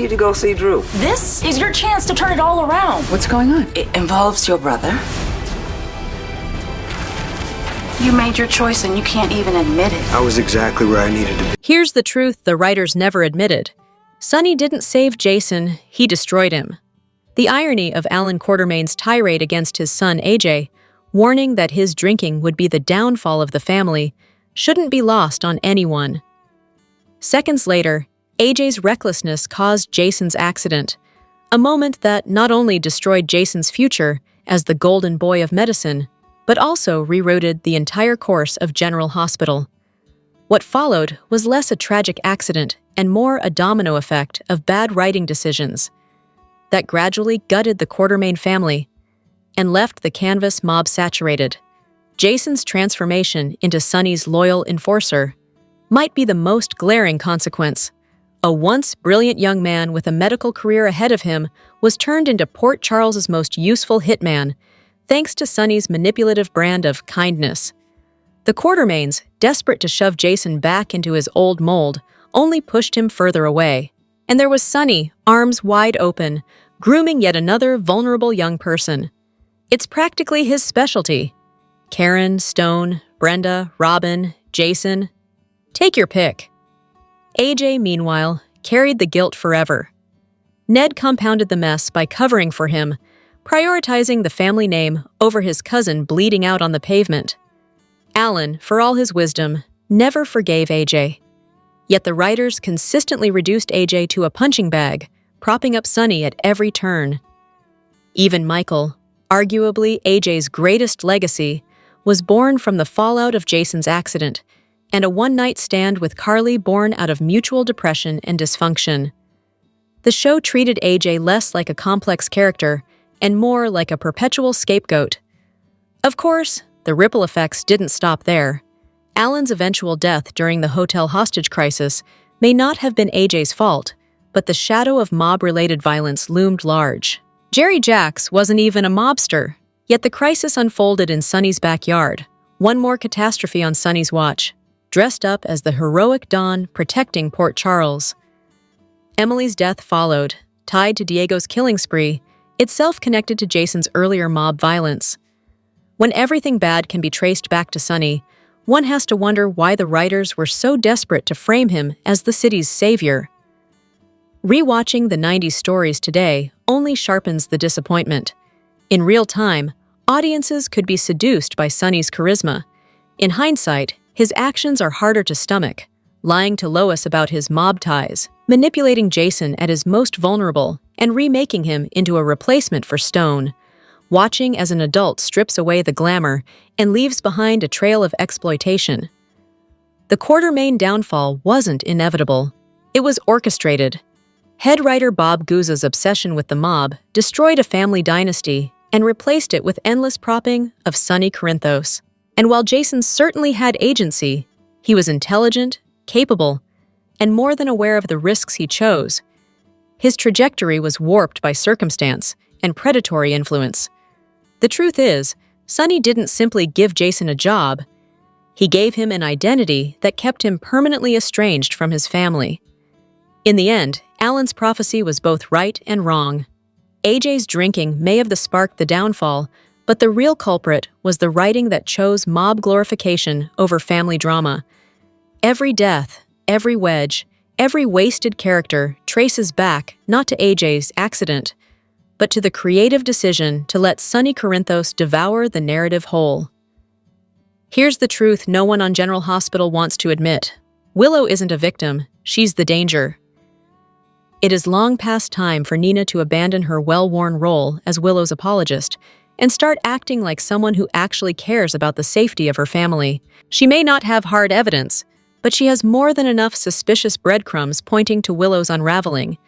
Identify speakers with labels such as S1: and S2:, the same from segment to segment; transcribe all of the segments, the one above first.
S1: need to go see Drew.
S2: This is your chance to turn it all around.
S3: What's going on?
S2: It involves your brother. You made your choice and you can't even admit it.
S1: I was exactly where I needed to be.
S4: Here's the truth the writers never admitted. Sonny didn't save Jason, he destroyed him. The irony of Alan Quartermain's tirade against his son AJ, warning that his drinking would be the downfall of the family, shouldn't be lost on anyone. Seconds later, AJ's recklessness caused Jason's accident, a moment that not only destroyed Jason's future as the golden boy of medicine, but also rerouted the entire course of General Hospital. What followed was less a tragic accident and more a domino effect of bad writing decisions that gradually gutted the Quartermain family and left the canvas mob saturated. Jason's transformation into Sonny's loyal enforcer might be the most glaring consequence. A once brilliant young man with a medical career ahead of him was turned into Port Charles's most useful hitman, thanks to Sonny's manipulative brand of kindness. The Quartermains, desperate to shove Jason back into his old mold, only pushed him further away. And there was Sonny, arms wide open, grooming yet another vulnerable young person. It's practically his specialty. Karen, Stone, Brenda, Robin, Jason. Take your pick. AJ, meanwhile, carried the guilt forever. Ned compounded the mess by covering for him, prioritizing the family name over his cousin bleeding out on the pavement. Alan, for all his wisdom, never forgave AJ. Yet the writers consistently reduced AJ to a punching bag, propping up Sonny at every turn. Even Michael, arguably AJ's greatest legacy, was born from the fallout of Jason's accident, and a one-night stand with Carly born out of mutual depression and dysfunction. The show treated AJ less like a complex character and more like a perpetual scapegoat. Of course, the ripple effects didn't stop there. Alan's eventual death during the hotel hostage crisis may not have been AJ's fault, but the shadow of mob-related violence loomed large. Jerry Jacks wasn't even a mobster, yet the crisis unfolded in Sonny's backyard, one more catastrophe on Sonny's watch, dressed up as the heroic Don protecting Port Charles. Emily's death followed, tied to Diego's killing spree, itself connected to Jason's earlier mob violence. When everything bad can be traced back to Sonny, one has to wonder why the writers were so desperate to frame him as the city's savior. Rewatching the 90s stories today only sharpens the disappointment. In real time, audiences could be seduced by Sonny's charisma. In hindsight, his actions are harder to stomach, lying to Lois about his mob ties, manipulating Jason at his most vulnerable, and remaking him into a replacement for Stone. Watching as an adult strips away the glamour and leaves behind a trail of exploitation. The Quartermain downfall wasn't inevitable. It was orchestrated. Head writer Bob Guzza's obsession with the mob destroyed a family dynasty and replaced it with endless propping of Sonny Corinthos. And while Jason certainly had agency, he was intelligent, capable, and more than aware of the risks he chose. His trajectory was warped by circumstance and predatory influence. The truth is, Sonny didn't simply give Jason a job. He gave him an identity that kept him permanently estranged from his family. In the end, Alan's prophecy was both right and wrong. AJ's drinking may have sparked the downfall, but the real culprit was the writing that chose mob glorification over family drama. Every death, every wedge, every wasted character traces back not to AJ's accident, but to the creative decision to let Sonny Corinthos devour the narrative whole. Here's the truth no one on General Hospital wants to admit. Willow isn't a victim, she's the danger. It is long past time for Nina to abandon her well-worn role as Willow's apologist and start acting like someone who actually cares about the safety of her family. She may not have hard evidence, but she has more than enough suspicious breadcrumbs pointing to Willow's unraveling,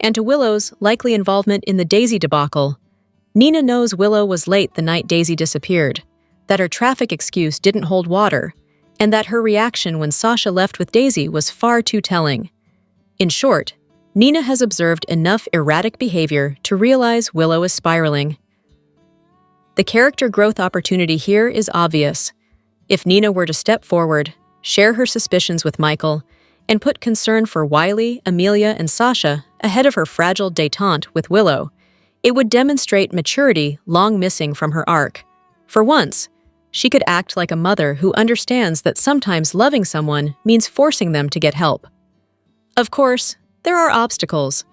S4: and to Willow's likely involvement in the Daisy debacle. Nina knows Willow was late the night Daisy disappeared, that her traffic excuse didn't hold water, and that her reaction when Sasha left with Daisy was far too telling. In short, Nina has observed enough erratic behavior to realize Willow is spiraling. The character growth opportunity here is obvious. If Nina were to step forward, share her suspicions with Michael, and put concern for Wiley, Amelia, and Sasha ahead of her fragile détente with Willow. It would demonstrate maturity long missing from her arc. For once, she could act like a mother who understands that sometimes loving someone means forcing them to get help. Of course, there are obstacles.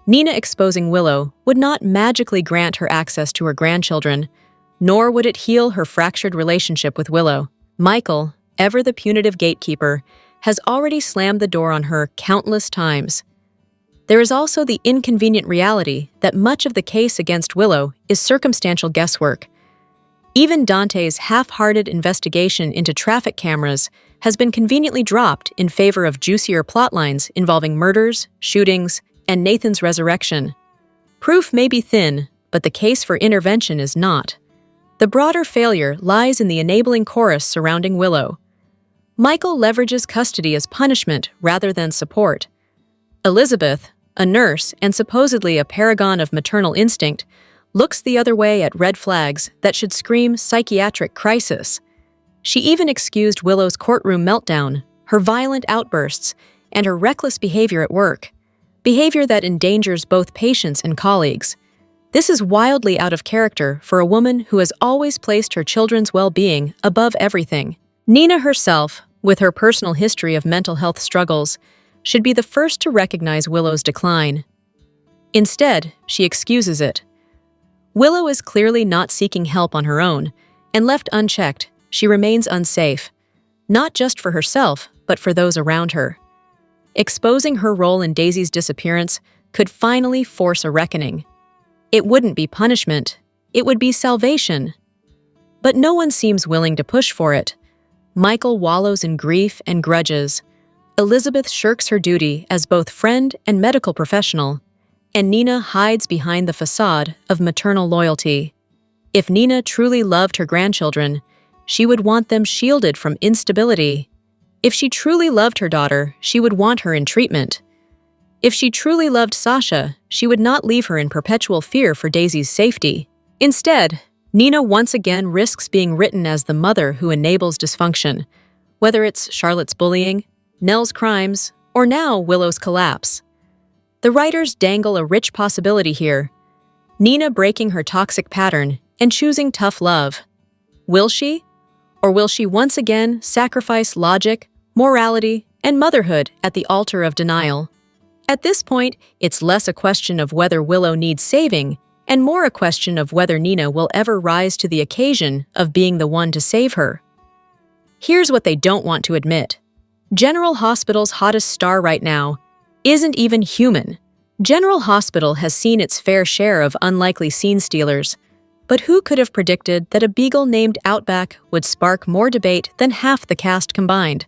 S4: Nina exposing Willow would not magically grant her access to her grandchildren, nor would it heal her fractured relationship with Willow. Michael, ever the punitive gatekeeper, has already slammed the door on her countless times. There is also the inconvenient reality that much of the case against Willow is circumstantial guesswork. Even Dante's half-hearted investigation into traffic cameras has been conveniently dropped in favor of juicier plotlines involving murders, shootings, and Nathan's resurrection. Proof may be thin, but the case for intervention is not. The broader failure lies in the enabling chorus surrounding Willow. Michael leverages custody as punishment rather than support. Elizabeth, a nurse and supposedly a paragon of maternal instinct, looks the other way at red flags that should scream psychiatric crisis. She even excused Willow's courtroom meltdown, her violent outbursts, and her reckless behavior at work. Behavior that endangers both patients and colleagues. This is wildly out of character for a woman who has always placed her children's well-being above everything. Nina herself, with her personal history of mental health struggles, should be the first to recognize Willow's decline. Instead, she excuses it. Willow is clearly not seeking help on her own, and left unchecked, she remains unsafe, not just for herself, but for those around her. Exposing her role in Daisy's disappearance could finally force a reckoning. It wouldn't be punishment, it would be salvation. But no one seems willing to push for it. Michael wallows in grief and grudges. Elizabeth shirks her duty as both friend and medical professional, and Nina hides behind the facade of maternal loyalty. If Nina truly loved her grandchildren, she would want them shielded from instability. If she truly loved her daughter, she would want her in treatment. If she truly loved Sasha, she would not leave her in perpetual fear for Daisy's safety. Instead, Nina once again risks being written as the mother who enables dysfunction, whether it's Charlotte's bullying, Nell's crimes, or now Willow's collapse. The writers dangle a rich possibility here. Nina breaking her toxic pattern and choosing tough love. Will she? Or will she once again sacrifice logic, morality, and motherhood at the altar of denial? At this point, it's less a question of whether Willow needs saving and more a question of whether Nina will ever rise to the occasion of being the one to save her. Here's what they don't want to admit. General Hospital's hottest star right now isn't even human. General Hospital has seen its fair share of unlikely scene stealers, but who could have predicted that a beagle named Outback would spark more debate than half the cast combined?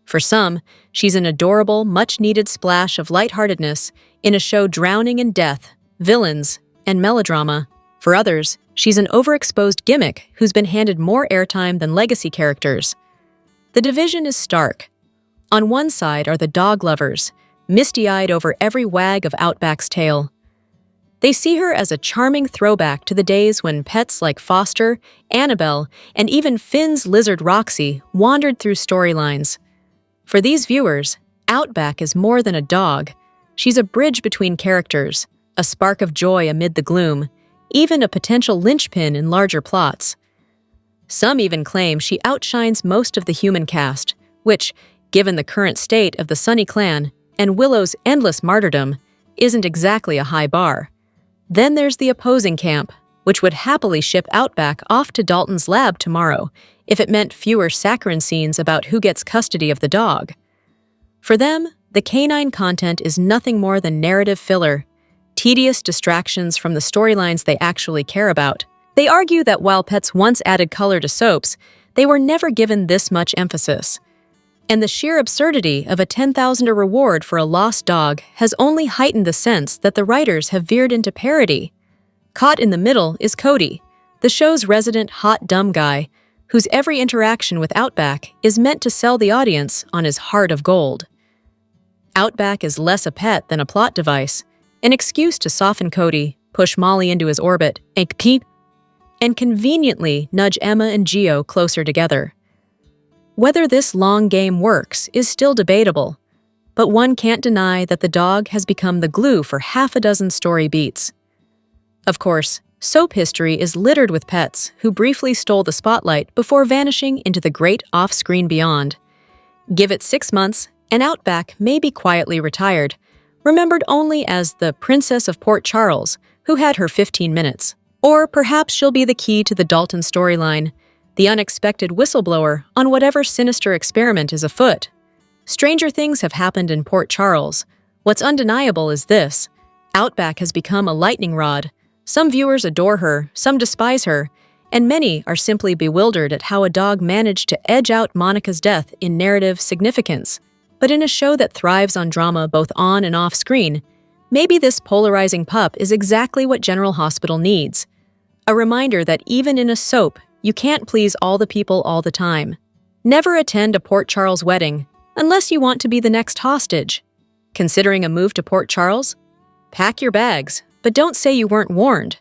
S4: For some, she's an adorable, much-needed splash of lightheartedness in a show drowning in death, villains, and melodrama. For others, she's an overexposed gimmick who's been handed more airtime than legacy characters. The division is stark. On one side are the dog lovers, misty-eyed over every wag of Outback's tail. They see her as a charming throwback to the days when pets like Foster, Annabelle, and even Finn's lizard Roxy wandered through storylines. For these viewers, Outback is more than a dog. She's a bridge between characters, a spark of joy amid the gloom, even a potential linchpin in larger plots. Some even claim she outshines most of the human cast, which, given the current state of the Sonny clan and Willow's endless martyrdom, isn't exactly a high bar. Then there's the opposing camp, which would happily ship Outback off to Dalton's lab tomorrow if it meant fewer saccharine scenes about who gets custody of the dog. For them, the canine content is nothing more than narrative filler, tedious distractions from the storylines they actually care about. They argue that while pets once added color to soaps, they were never given this much emphasis. And the sheer absurdity of a $10,000 reward for a lost dog has only heightened the sense that the writers have veered into parody. Caught in the middle is Cody, the show's resident hot dumb guy, whose every interaction with Outback is meant to sell the audience on his heart of gold. Outback is less a pet than a plot device, an excuse to soften Cody, push Molly into his orbit, and conveniently nudge Emma and Gio closer together. Whether this long game works is still debatable, but one can't deny that the dog has become the glue for half a dozen story beats. Of course, soap history is littered with pets who briefly stole the spotlight before vanishing into the great off-screen beyond. Give it 6 months, and Outback may be quietly retired, remembered only as the Princess of Port Charles, who had her 15 minutes. Or perhaps she'll be the key to the Dalton storyline, the unexpected whistleblower on whatever sinister experiment is afoot. Stranger things have happened in Port Charles. What's undeniable is this: Outback has become a lightning rod. Some viewers adore her, some despise her, and many are simply bewildered at how a dog managed to edge out Monica's death in narrative significance. But in a show that thrives on drama both on and off screen, maybe this polarizing pup is exactly what General Hospital needs. A reminder that even in a soap, you can't please all the people all the time. Never attend a Port Charles wedding unless you want to be the next hostage. Considering a move to Port Charles? Pack your bags, but don't say you weren't warned.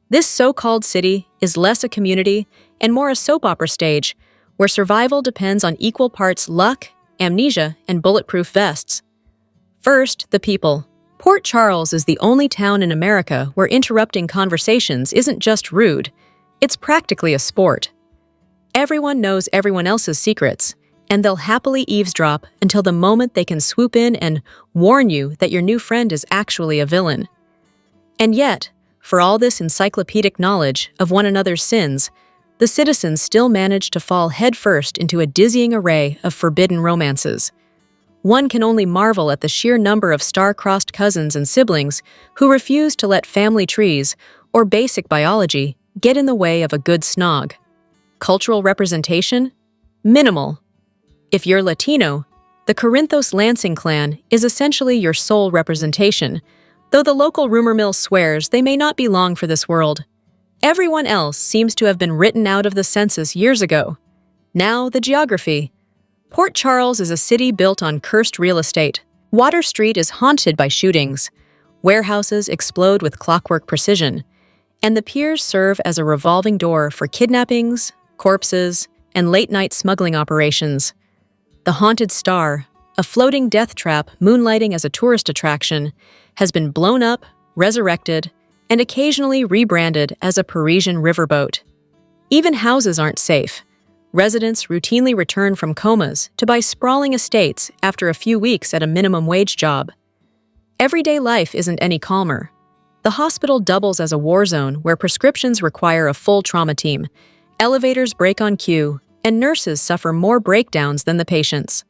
S4: This so-called city is less a community and more a soap opera stage, where survival depends on equal parts luck, amnesia, and bulletproof vests. First, the people. Port Charles is the only town in America where interrupting conversations isn't just rude, it's practically a sport. Everyone knows everyone else's secrets, and they'll happily eavesdrop until the moment they can swoop in and warn you that your new friend is actually a villain. And yet, for all this encyclopedic knowledge of one another's sins, the citizens still manage to fall headfirst into a dizzying array of forbidden romances. One can only marvel at the sheer number of star-crossed cousins and siblings who refuse to let family trees or basic biology get in the way of a good snog. Cultural representation? Minimal. If you're Latino, the Corinthos Lansing clan is essentially your sole representation, though the local rumor mill swears they may not be long for this world. Everyone else seems to have been written out of the census years ago. Now, the geography. Port Charles is a city built on cursed real estate. Water Street is haunted by shootings. Warehouses explode with clockwork precision. And the piers serve as a revolving door for kidnappings, corpses, and late-night smuggling operations. The Haunted Star, a floating death trap moonlighting as a tourist attraction, has been blown up, resurrected, and occasionally rebranded as a Parisian riverboat. Even houses aren't safe. Residents routinely return from comas to buy sprawling estates after a few weeks at a minimum wage job. Everyday life isn't any calmer. The hospital doubles as a war zone where prescriptions require a full trauma team, elevators break on cue, and nurses suffer more breakdowns than the patients.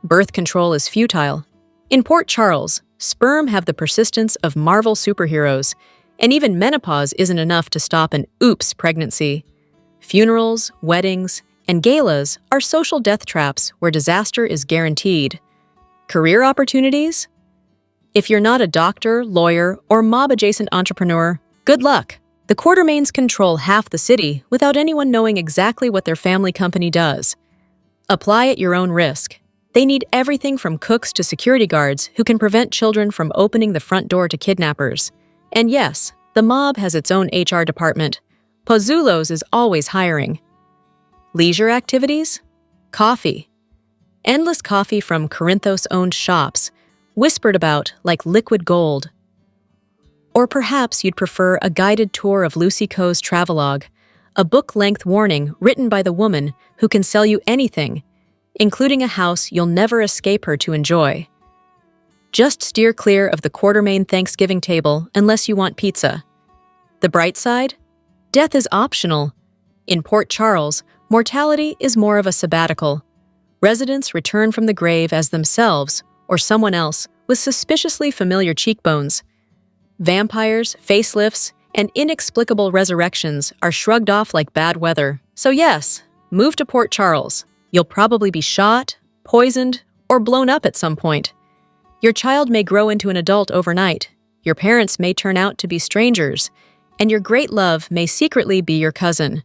S4: Birth control is futile. In Port Charles, sperm have the persistence of Marvel superheroes, and even menopause isn't enough to stop an oops pregnancy. Funerals, weddings, and galas are social death traps where disaster is guaranteed. Career opportunities? If you're not a doctor, lawyer, or mob-adjacent entrepreneur, good luck. The Quartermaines control half the city without anyone knowing exactly what their family company does. Apply at your own risk. They need everything from cooks to security guards who can prevent children from opening the front door to kidnappers. And yes, the mob has its own HR department. Pozzulo's is always hiring. Leisure activities? Coffee. Endless coffee from Corinthos-owned shops, whispered about like liquid gold. Or perhaps you'd prefer a guided tour of Lucy Coe's travelogue, a book-length warning written by the woman who can sell you anything, including a house you'll never escape her to enjoy. Just steer clear of the Quartermaine Thanksgiving table unless you want pizza. The bright side? Death is optional. In Port Charles, mortality is more of a sabbatical. Residents return from the grave as themselves or someone else with suspiciously familiar cheekbones. Vampires, facelifts, and inexplicable resurrections are shrugged off like bad weather. So yes, move to Port Charles. You'll probably be shot, poisoned, or blown up at some point. Your child may grow into an adult overnight. Your parents may turn out to be strangers, and your great love may secretly be your cousin.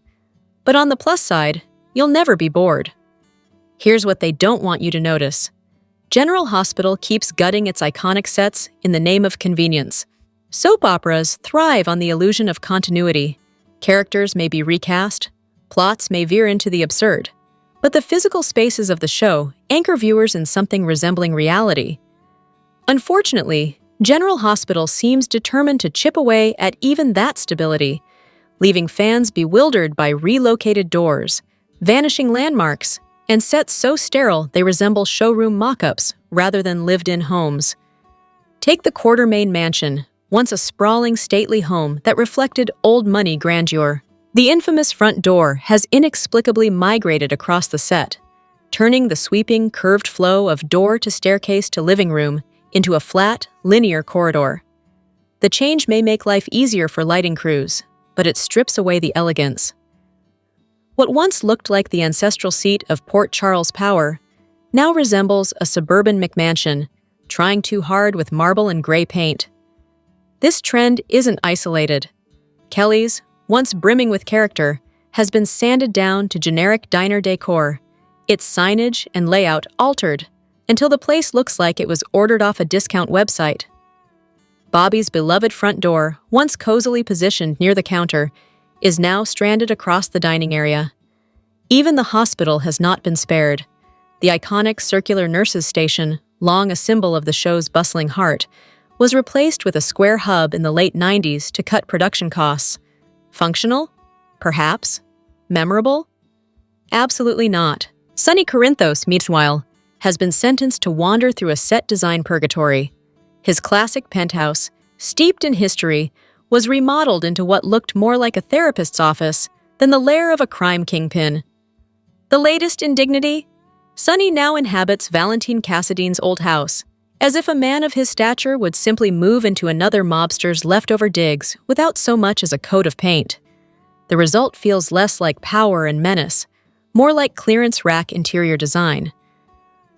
S4: But on the plus side, you'll never be bored. Here's what they don't want you to notice. General Hospital keeps gutting its iconic sets in the name of convenience. Soap operas thrive on the illusion of continuity. Characters may be recast, plots may veer into the absurd, but the physical spaces of the show anchor viewers in something resembling reality. Unfortunately, General Hospital seems determined to chip away at even that stability, leaving fans bewildered by relocated doors, vanishing landmarks, and sets so sterile they resemble showroom mock-ups rather than lived-in homes. Take the Quartermaine Mansion, once a sprawling, stately home that reflected old-money grandeur. The infamous front door has inexplicably migrated across the set, turning the sweeping, curved flow of door to staircase to living room into a flat, linear corridor. The change may make life easier for lighting crews, but it strips away the elegance. What once looked like the ancestral seat of Port Charles Power now resembles a suburban McMansion, trying too hard with marble and gray paint. This trend isn't isolated. Kelly's, once brimming with character, has been sanded down to generic diner decor, its signage and layout altered until the place looks like it was ordered off a discount website. Bobby's beloved front door, once cozily positioned near the counter, is now stranded across the dining area. Even the hospital has not been spared. The iconic circular nurses' station, long a symbol of the show's bustling heart, was replaced with a square hub in the late 90s to cut production costs. Functional? Perhaps. Memorable? Absolutely not. Sonny Corinthos, meanwhile, has been sentenced to wander through a set design purgatory. His classic penthouse, steeped in history, was remodeled into what looked more like a therapist's office than the lair of a crime kingpin. The latest indignity? Sonny now inhabits Valentine Cassadine's old house, as if a man of his stature would simply move into another mobster's leftover digs without so much as a coat of paint. The result feels less like power and menace, more like clearance rack interior design.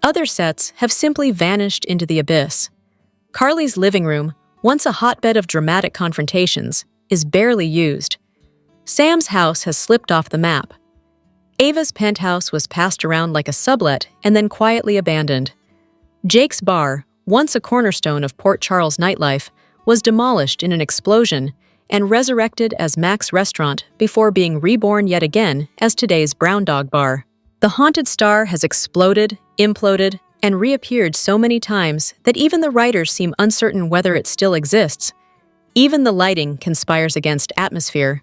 S4: Other sets have simply vanished into the abyss. Carly's living room, once a hotbed of dramatic confrontations, is barely used. Sam's house has slipped off the map. Ava's penthouse was passed around like a sublet and then quietly abandoned. Jake's bar, once a cornerstone of Port Charles nightlife, was demolished in an explosion and resurrected as Mac's Restaurant before being reborn yet again as today's Brown Dog Bar. The Haunted Star has exploded, imploded, and reappeared so many times that even the writers seem uncertain whether it still exists. Even the lighting conspires against atmosphere.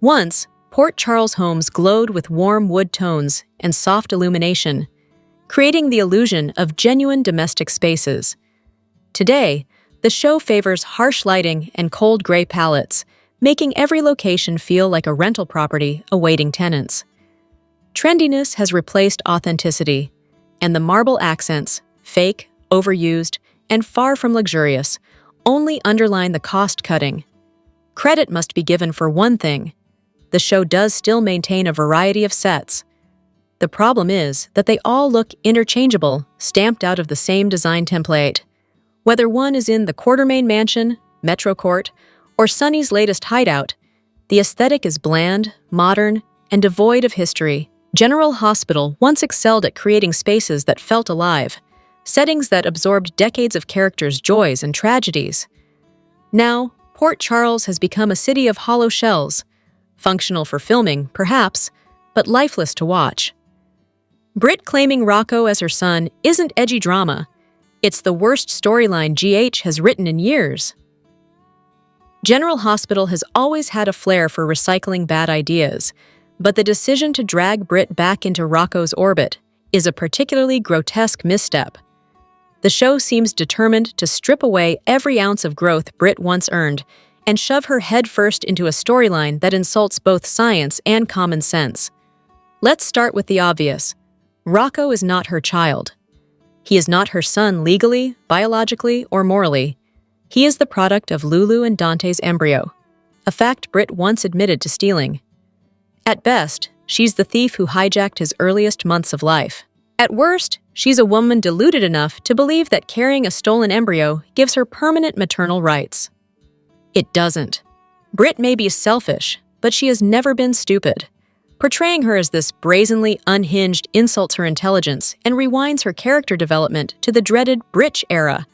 S4: Once, Port Charles homes glowed with warm wood tones and soft illumination, creating the illusion of genuine domestic spaces. Today, the show favors harsh lighting and cold gray palettes, making every location feel like a rental property awaiting tenants. Trendiness has replaced authenticity, and the marble accents, fake, overused, and far from luxurious, only underline the cost-cutting. Credit must be given for one thing: the show does still maintain a variety of sets. The problem is that they all look interchangeable, stamped out of the same design template. Whether one is in the Quartermaine Mansion, Metro Court, or Sonny's latest hideout, the aesthetic is bland, modern, and devoid of history. General Hospital once excelled at creating spaces that felt alive, settings that absorbed decades of characters' joys and tragedies. Now, Port Charles has become a city of hollow shells, functional for filming, perhaps, but lifeless to watch. Britt claiming Rocco as her son isn't edgy drama. It's the worst storyline GH has written in years. General Hospital has always had a flair for recycling bad ideas, but the decision to drag Britt back into Rocco's orbit is a particularly grotesque misstep. The show seems determined to strip away every ounce of growth Britt once earned and shove her headfirst into a storyline that insults both science and common sense. Let's start with the obvious. Rocco is not her child. He is not her son legally, biologically, or morally. He is the product of Lulu and Dante's embryo, a fact Britt once admitted to stealing. At best, she's the thief who hijacked his earliest months of life. At worst, she's a woman deluded enough to believe that carrying a stolen embryo gives her permanent maternal rights. It doesn't. Britt may be selfish, but she has never been stupid. Portraying her as this brazenly unhinged insults her intelligence and rewinds her character development to the dreaded Britch era.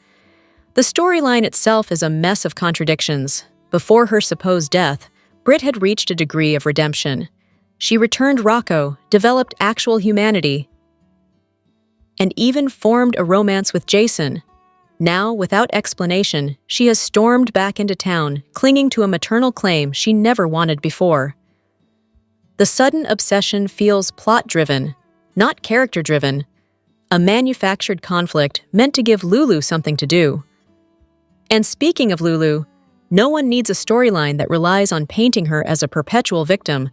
S4: The storyline itself is a mess of contradictions. Before her supposed death, Britt had reached a degree of redemption. She returned Rocco, developed actual humanity, and even formed a romance with Jason. Now, without explanation, she has stormed back into town, clinging to a maternal claim she never wanted before. The sudden obsession feels plot-driven, not character-driven, a manufactured conflict meant to give Lulu something to do. And speaking of Lulu, no one needs a storyline that relies on painting her as a perpetual victim,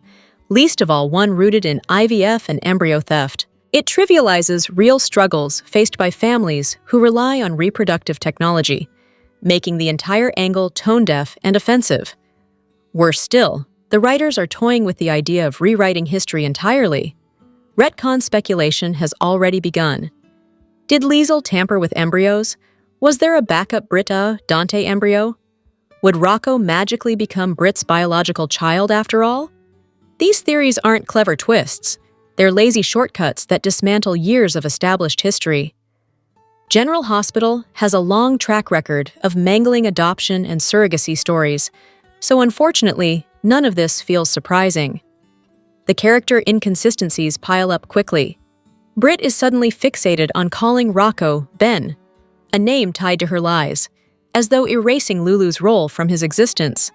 S4: least of all one rooted in IVF and embryo theft. It trivializes real struggles faced by families who rely on reproductive technology, making the entire angle tone-deaf and offensive. Worse still, the writers are toying with the idea of rewriting history entirely. Retcon speculation has already begun. Did Liesel tamper with embryos? Was there a backup Britta Dante embryo? Would Rocco magically become Brit's biological child after all? These theories aren't clever twists. They're lazy shortcuts that dismantle years of established history. General Hospital has a long track record of mangling adoption and surrogacy stories, so unfortunately, none of this feels surprising. The character inconsistencies pile up quickly. Brit is suddenly fixated on calling Rocco Ben, a name tied to her lies, as though erasing Lulu's role from his existence.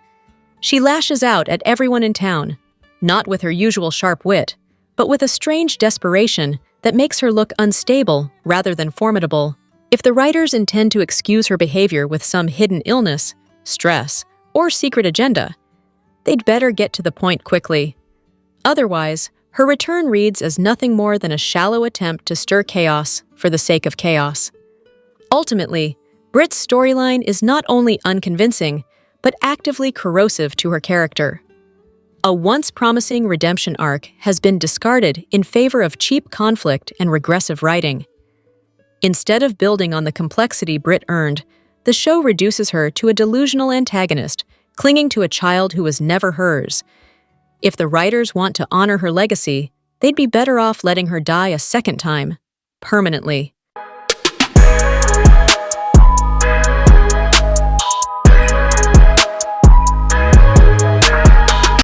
S4: She lashes out at everyone in town, not with her usual sharp wit, but with a strange desperation that makes her look unstable rather than formidable. If the writers intend to excuse her behavior with some hidden illness, stress, or secret agenda, they'd better get to the point quickly. Otherwise, her return reads as nothing more than a shallow attempt to stir chaos for the sake of chaos. Ultimately, Brit's storyline is not only unconvincing, but actively corrosive to her character. A once promising redemption arc has been discarded in favor of cheap conflict and regressive writing. Instead of building on the complexity Brit earned, the show reduces her to a delusional antagonist, clinging to a child who was never hers. If the writers want to honor her legacy, they'd be better off letting her die a second time, permanently.